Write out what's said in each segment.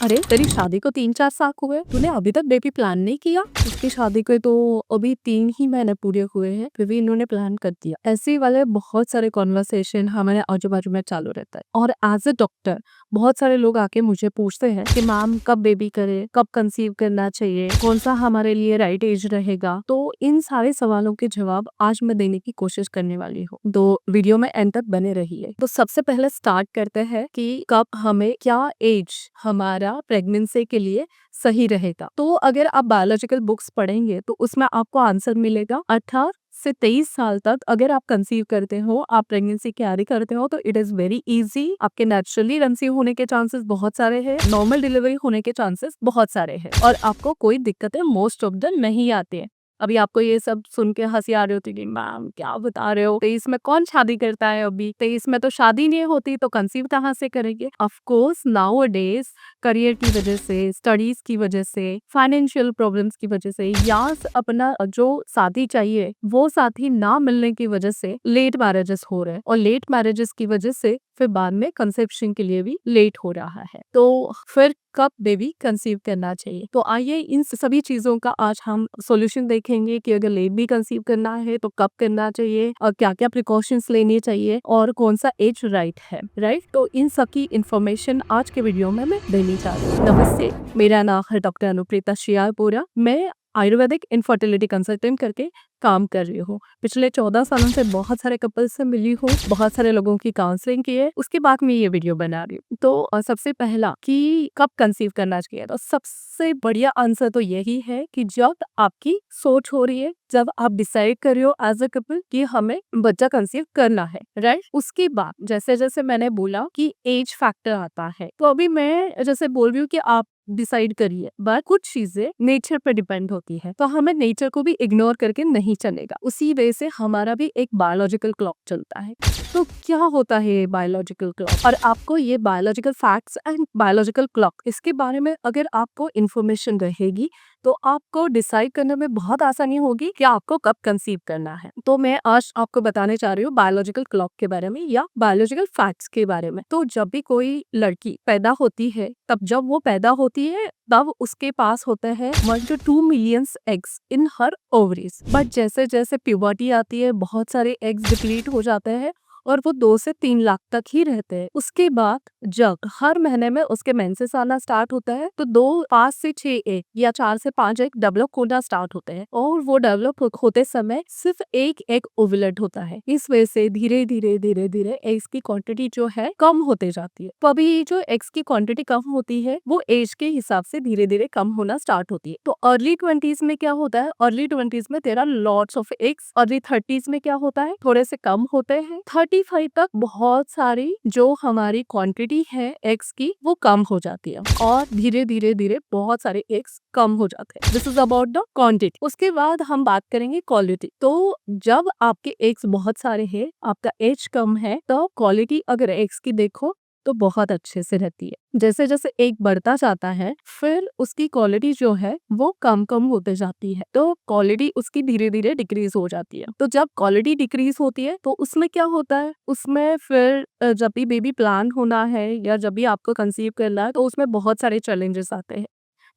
अरे तेरी शादी को 3-4 साल हुए, तूने अभी तक बेबी प्लान नहीं किया? उसकी शादी को तो अभी 3 ही महीने पूरे हुए हैं, फिर भी इन्होंने प्लान कर दिया। ऐसे वाले बहुत सारे कॉन्वर्सेशन हमारे आजू-बाजू में चालू रहता है और एज़ अ डॉक्टर बहुत सारे लोग आके मुझे पूछते हैं कि मैम कब बेबी करें, कब कंसीव करना चाहिए, कौन-सा हमारे लिए राइट एज रहेगा? तो इन सारे सवालों के जवाब आज मैं देने की कोशिश करने वाली हूँ। तो वीडियो में एंड तक बने रहिए। तो सबसे पहले स्टार्ट करते हैं कि कब हमें क्या एज हमारा प्रेगनेंसी के लिए सही रहेगा। तो अगर आप बायोलॉजिकल बुक्स पढ़ेंगे तो उसमें आपको आंसर मिलेगा 18 से 23 साल तक अगर आप कंसीव करते हो, आप प्रेगनेंसी कैरी करते हो तो इट इज वेरी इजी। आपके नेचुरली कंसीव होने के चांसेस बहुत सारे हैं, नॉर्मल डिलीवरी होने के चांसेस बहुत सारे हैं और आपको कोई दिक्कतें मोस्ट ऑफ द नहीं आती है। अभी आपको ये सब सुन के हंसी आ रही होती कि मैम क्या बता रहे हो, 23 में कौन शादी करता है, अभी 23 में तो शादी नहीं होती तो कंसीव कहाँ से करेंगे। Of course now a days career की वजह से, स्टडीज की वजह से, फाइनेंशियल प्रॉब्लम्स की वजह से या अपना जो साथी चाहिए वो साथी ना मिलने की वजह से लेट मैरिजेस हो रहे हैं और लेट मैरिजेस की वजह से फिर बाद में कंसेप्शन के लिए भी लेट हो रहा है। तो फिर कब बेबी कंसीव करना चाहिए? तो आइए इन सभी चीजों का आज हम सॉल्यूशन देखेंगे कि अगर लेट भी कंसीव करना है तो कब करना चाहिए और क्या क्या प्रिकॉशंस लेनी चाहिए और कौन सा एज राइट है, राइट। तो इन सब की इंफॉर्मेशन आज के वीडियो में मैं देनी चाह रही हूँ। नमस्ते, मेरा नाम है डॉक्टर अनुप्रीता शियारपुरा। मैं आयुर्वेदिक इनफर्टिलिटी कंसल्टेंट करके काम कर रही हूँ। पिछले 14 सालों से बहुत सारे कपल से मिली हूँ, बहुत सारे लोगों की काउंसलिंग की है, उसके बाद मैं ये वीडियो बना रही हूँ। तो सबसे पहला कि कब कंसीव करना चाहिए, तो सबसे बढ़िया आंसर तो यही है कि जब आपकी सोच हो रही है, जब आप डिसाइड कर रहे हो एज अ कपल कि हमें बच्चा कंसीव करना है, राइट। उसके बाद जैसे जैसे मैंने बोला कि एज फैक्टर आता है, तो अभी मैं जैसे बोल रही हूँ कि आप डिसाइड करिए, बट कुछ चीजें नेचर पर डिपेंड होती है, तो हमें नेचर को भी इग्नोर करके नहीं चलेगा। उसी वजह से हमारा भी एक बायोलॉजिकल क्लॉक चलता है। तो क्या होता है ये बायोलॉजिकल क्लॉक, और आपको ये biological facts and biological clock इसके बारे में अगर आपको इन्फॉर्मेशन रहेगी तो आपको डिसाइड करने में बहुत आसानी होगी कि आपको कब कंसीव करना है। तो मैं आज आपको बताने चाह रही हूँ बायोलॉजिकल क्लॉक के बारे में या बायोलॉजिकल फैक्ट्स के बारे में। तो जब भी कोई लड़की पैदा होती है, तब जब वो पैदा होती है तब उसके पास होते हैं 1 to 2 millions eggs in her ovaries. But जैसे जैसे प्यूबर्टी आती है बहुत सारे एग्स डिप्लीट हो जाते हैं और वो 2 से 3 लाख तक ही रहते हैं। उसके बाद जब हर महीने में उसके मेंसेस आना स्टार्ट होता है तो 5 से 6 एग या 4 से 5 एग डेवलप होना स्टार्ट होते हैं और वो डेवलप होते समय सिर्फ एक एग ओवुलेट होता है। इस वजह से धीरे धीरे धीरे धीरे एग्स की क्वांटिटी जो है कम होते जाती है। तो अभी ये जो एग्स की क्वांटिटी कम होती है वो एज के हिसाब से धीरे धीरे कम होना स्टार्ट होती है। तो अर्ली 20s में क्या होता है, अर्ली 20s में तेरा lots of eggs, early 30s में क्या होता है थोड़े से कम होते हैं, 35 तक बहुत सारी जो हमारी क्वांटिटी है एग्स की वो कम हो जाती है और धीरे धीरे धीरे बहुत सारे एग्स कम हो जाते हैं। This is about the quantity. उसके बाद हम बात करेंगे क्वालिटी। तो जब आपके एग्स बहुत सारे हैं, आपका एज कम है, तो क्वालिटी अगर एग्स की देखो तो बहुत अच्छे से रहती है। जैसे जैसे एग बढ़ता जाता है फिर उसकी क्वालिटी जो है वो कम कम होते जाती है, तो क्वालिटी उसकी धीरे धीरे डिक्रीज हो जाती है। तो जब क्वालिटी डिक्रीज होती है तो उसमें क्या होता है, उसमें फिर जब भी बेबी प्लान होना है या जब भी आपको कंसीव करना है तो उसमें बहुत सारे चैलेंजेस आते हैं।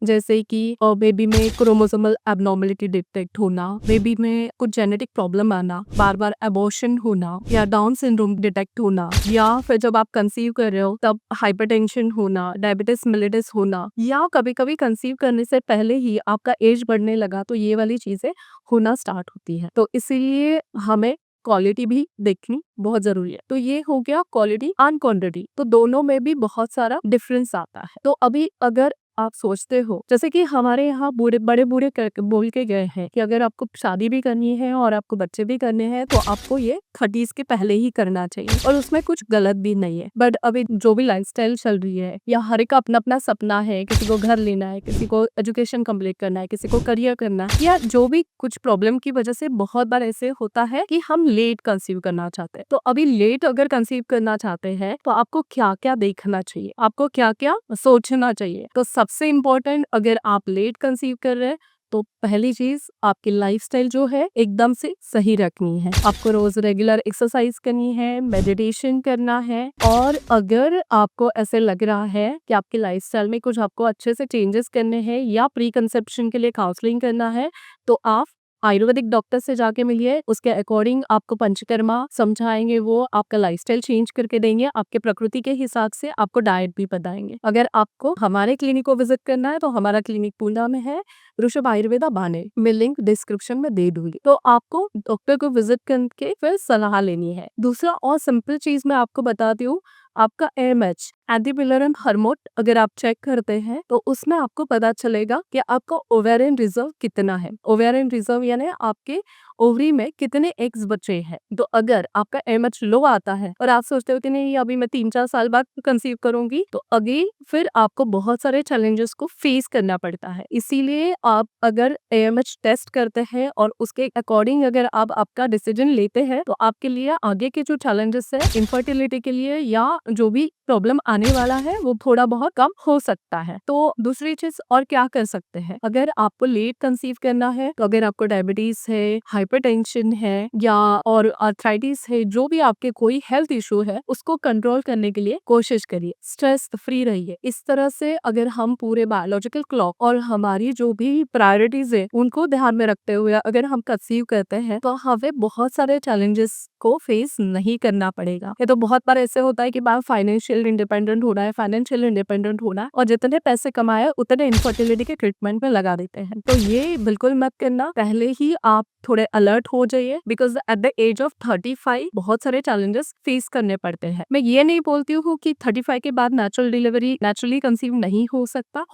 जैसे कि बेबी में क्रोमोसोमल एबनॉर्मलिटी डिटेक्ट होना, बेबी में कुछ जेनेटिक प्रॉब्लम आना, बार बार एबॉर्शन होना या डाउन सिंड्रोम डिटेक्ट होना, या फिर जब आप कंसीव कर रहे हो तब हाइपरटेंशन होना, डायबिटीज मिलिटस होना, या कभी कभी कंसीव करने से पहले ही आपका एज बढ़ने लगा तो ये वाली चीजें होना स्टार्ट होती है। तो इसीलिए हमें क्वालिटी भी देखनी बहुत जरूरी है। तो ये हो गया क्वालिटी एंड क्वांटिटी, तो दोनों में भी बहुत सारा डिफरेंस आता है। तो अभी अगर आप सोचते हो, जैसे कि हमारे यहाँ बूढ़े बड़े बूढ़े बोल के गए हैं कि अगर आपको शादी भी करनी है और आपको बच्चे भी करने हैं तो आपको ये 30s के पहले ही करना चाहिए और उसमें कुछ गलत भी नहीं है। बट अभी जो भी लाइफस्टाइल चल रही है या हर एक का अपना अपना सपना है, किसी को घर लेना है, किसी को एजुकेशन कंप्लीट करना है, किसी को करियर करना है, या जो भी कुछ प्रॉब्लम की वजह से बहुत बार ऐसे होता है कि हम लेट कंसीव करना चाहते हैं। तो अभी लेट अगर कंसीव करना चाहते हैं तो आपको क्या क्या देखना चाहिए, आपको क्या क्या सोचना चाहिए। तो सबसे इम्पोर्टेंट, अगर आप लेट कंसीव कर रहे हैं तो पहली चीज आपकी लाइफस्टाइल जो है एकदम से सही रखनी है। आपको रोज रेगुलर एक्सरसाइज करनी है, मेडिटेशन करना है, और अगर आपको ऐसे लग रहा है कि आपकी लाइफस्टाइल में कुछ आपको अच्छे से चेंजेस करने हैं या प्री कंसेप्शन के लिए काउंसलिंग करना है, तो आप आयुर्वेदिक डॉक्टर से जाके मिलिए। उसके अकॉर्डिंग आपको पंचकर्मा समझाएंगे, वो आपका लाइफस्टाइल चेंज करके देंगे, आपके प्रकृति के हिसाब से आपको डाइट भी बताएंगे। अगर आपको हमारे क्लिनिक को विजिट करना है तो हमारा क्लिनिक पूना में है, ऋषभ आयुर्वेदा बाने। मैं लिंक डिस्क्रिप्शन में दे दूंगी, तो आपको डॉक्टर को विजिट करके फिर सलाह लेनी है। दूसरा और सिंपल चीज मैं आपको बताती हूँ, आपका AMH एंटीपिलरम हार्मोन अगर आप चेक करते हैं तो उसमें आपको पता चलेगा कि आपका ओवेरियन रिजर्व कितना है। ओवेरियन रिजर्व यानी आपके ओवरी में कितने एग्स बचे हैं। तो अगर आपका AMH लो आता है और आप सोचते हो कि नहीं अभी मैं 3-4 साल बाद कंसीव करूंगी, तो अगेन फिर आपको बहुत सारे चैलेंजेस को फेस करना पड़ता है। इसीलिए आप अगर AMH टेस्ट करते हैं और उसके अकॉर्डिंग अगर आप आपका डिसीजन लेते हैं, तो आपके लिए आगे के जो चैलेंजेस है इनफर्टिलिटी के लिए या जो भी प्रॉब्लम आने वाला है वो थोड़ा बहुत कम हो सकता है। तो दूसरी चीज और क्या कर सकते हैं, अगर आपको लेट कंसीव करना है, तो अगर आपको डायबिटीज है, हाइपरटेंशन है या और आर्थराइटिस है, जो भी आपके कोई हेल्थ इशू है, उसको कंट्रोल करने के लिए कोशिश करिए, स्ट्रेस फ्री रहिए। इस तरह से अगर हम पूरे बायोलॉजिकल क्लॉक और हमारी जो भी प्रायोरिटीज है उनको ध्यान में रखते हुए अगर हम कंसीव करते हैं, तो हमें बहुत सारे चैलेंजेस को फेस नहीं करना पड़ेगा। ये तो बहुत बार ऐसे होता है कि मैम फाइनेंशियल इंडिपेंडेंट होना है, फाइनेंशियल इंडिपेंडेंट होना है, और जितने पैसे कमाए उतने इनफर्टिलिटी के ट्रीटमेंट में लगा देते हैं। तो ये बिल्कुल मत करना, पहले ही आप थोड़े अलर्ट हो जाइए, because at the age of 35 बहुत सारे चैलेंजेस फेस करने पड़ते हैं। मैं ये नहीं बोलती हूँ कि 35 के बाद नेचुरल डिलीवरी नेचुरली कंसीव नहीं हो सकता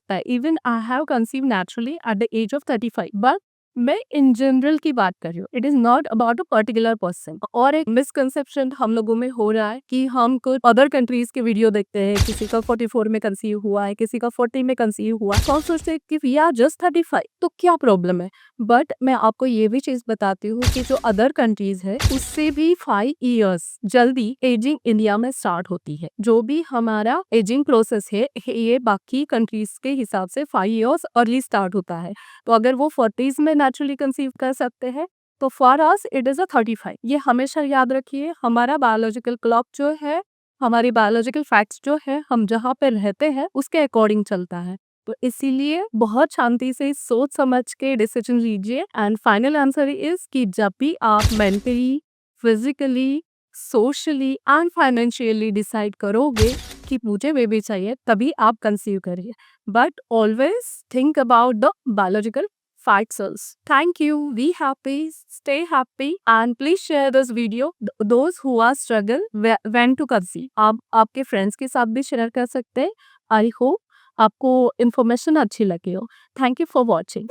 है। Even I have conceive naturally at the age of 35, but मैं इन जनरल की बात कर रही हूँ, it is not about a particular person. और एक मिसकंसेप्शन हम लोगों में हो रहा है कि हम कुछ अदर कंट्रीज के वीडियो देखते हैं, किसी का 44 में कंसीव हुआ है, किसी का 40 में कंसीव हुआ है, तो हम सोचते हैं कि वी आर जस्ट 35, तो क्या प्रॉब्लम है। बट मैं आपको ये भी चीज बताती हूँ कि जो अदर कंट्रीज है उससे भी 5 इयर्स जल्दी एजिंग इंडिया में स्टार्ट होती है। जो भी हमारा एजिंग प्रोसेस है ये बाकी कंट्रीज के हिसाब से 5 इयर्स अर्ली स्टार्ट होता है। तो अगर वो 40s में नेचुरली कंसीव कर सकते हैं, तो for us it is a 35। ये हमेशा याद रखिए, हमारा बायोलॉजिकल क्लॉक जो है, हमारी बायोलॉजिकल फैक्ट्स जो है, हम जहाँ पे रहते हैं उसके अकॉर्डिंग चलता है। तो इसीलिए बहुत शांति से सोच समझ के डिसीजन लीजिए। एंड फाइनल आंसर इज कि जब भी आप mentally, physically, socially and financially decide करोगे कि मुझे बेबी चाहिए, तभी आप कंसीव करिए। But always think about the biological factors. Thank you. Be happy. Stay happy. And please share this video. Those who are struggle when to conceive. आप आपके friends के साथ भी शेयर कर सकते हैं। आई होप आपको इन्फॉर्मेशन अच्छी लगी हो। Thank you for watching.